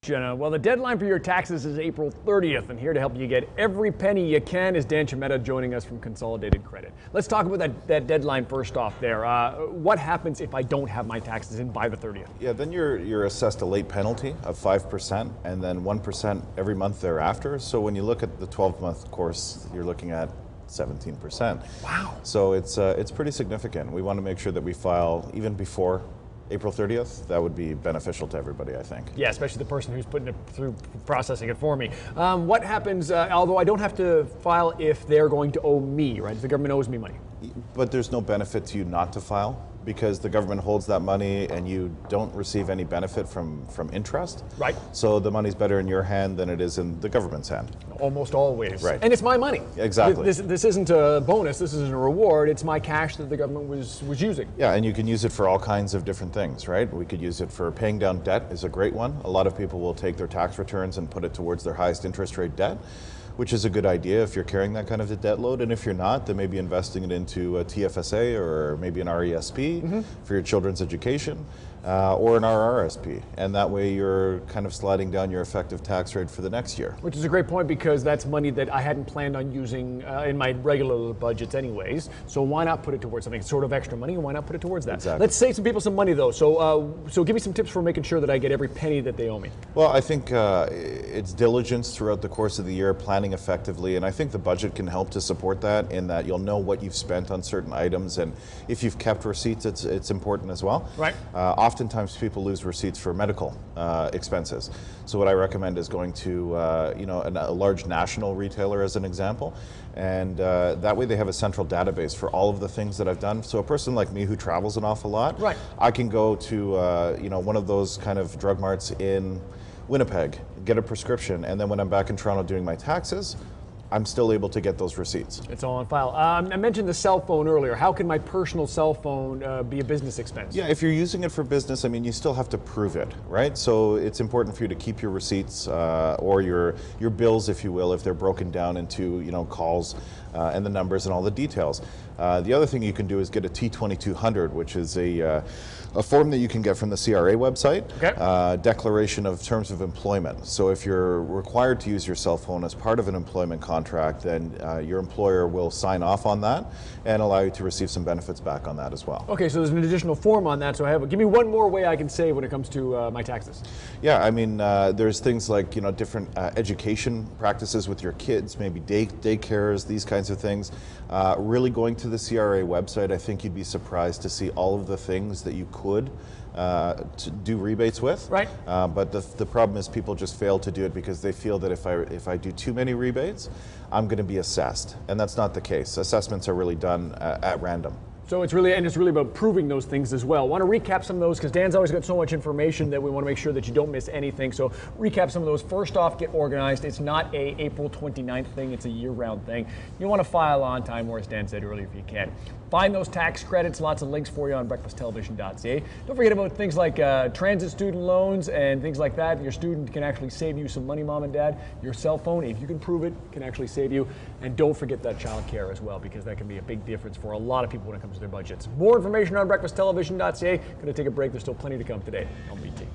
Jenna, well, the deadline for your taxes is April 30th, and here to help you get every penny you can is Dan Chometa joining us from Consolidated Credit. Let's talk about that deadline first off there. What happens if I don't have my taxes in by the 30th? Yeah, then you're assessed a late penalty of 5% and then 1% every month thereafter. So when you look at the 12-month course, you're looking at 17%. Wow. So it's pretty significant. We want to make sure that we file even before April 30th. That would be beneficial to everybody, I think. Yeah, especially the person who's putting it through processing it for me. What happens, although I don't have to file if they're going to owe me, right? If the government owes me money. But there's no benefit to you not to file, because the government holds that money and you don't receive any benefit from interest. Right. So the money's better in your hand than it is in the government's hand. Almost always. Right. And it's my money. Exactly. This isn't a bonus, this isn't a reward, it's my cash that the government was using. Yeah, and you can use it for all kinds of different things, right? We could use it for paying down debt is a great one. A lot of people will take their tax returns and put it towards their highest interest rate debt, which is a good idea if you're carrying that kind of a debt load. And if you're not, then maybe investing it into a TFSA or maybe an RESP for your children's education, or an RRSP. And that way you're kind of sliding down your effective tax rate for the next year. Which is a great point, because that's money that I hadn't planned on using in my regular budgets anyways. So why not put it towards something sort of extra money, and why not put it towards that? Exactly. Let's save some people some money though. So give me some tips for making sure that I get every penny that they owe me. Well, I think it's diligence throughout the course of the year, planning effectively, and I think the budget can help to support that, in that you'll know what you've spent on certain items, and if you've kept receipts, it's important as well. Right. Oftentimes people lose receipts for medical expenses. So what I recommend is going to a large national retailer as an example, and that way they have a central database for all of the things that I've done. So a person like me who travels an awful lot, right, I can go to one of those kind of drug marts in Winnipeg, get a prescription, and then when I'm back in Toronto doing my taxes, I'm still able to get those receipts. It's all on file. I mentioned the cell phone earlier. How can my personal cell phone be a business expense? Yeah, if you're using it for business, I mean, you still have to prove it, right? So it's important for you to keep your receipts or your bills, if you will, if they're broken down into calls and the numbers and all the details. The other thing you can do is get a T2200, which is a form that you can get from the CRA website, okay. Declaration of Terms of Employment. So if you're required to use your cell phone as part of an employment contract, then your employer will sign off on that and allow you to receive some benefits back on that as well. Okay, so there's an additional form on that. So give me one more way I can save when it comes to my taxes. Yeah, I mean, there's things like different education practices with your kids, maybe daycares, these kinds of things. Really going to the CRA website, I think you'd be surprised to see all of the things that you could to do rebates with. Right. But the problem is people just fail to do it because they feel that if I do too many rebates, I'm going to be assessed, and that's not the case. Assessments are really done at random. So it's really about proving those things as well. I want to recap some of those, because Dan's always got so much information that we want to make sure that you don't miss anything. So recap some of those. First off, get organized. It's not a April 29th thing, it's a year-round thing. You want to file on time, or as Dan said earlier, if you can. Find those tax credits, lots of links for you on breakfasttelevision.ca. Don't forget about things like transit student loans and things like that. Your student can actually save you some money, mom and dad. Your cell phone, if you can prove it, can actually save you. And don't forget that child care as well, because that can be a big difference for a lot of people when it comes to their budgets. More information on breakfasttelevision.ca. Going to take a break. There's still plenty to come today on BT.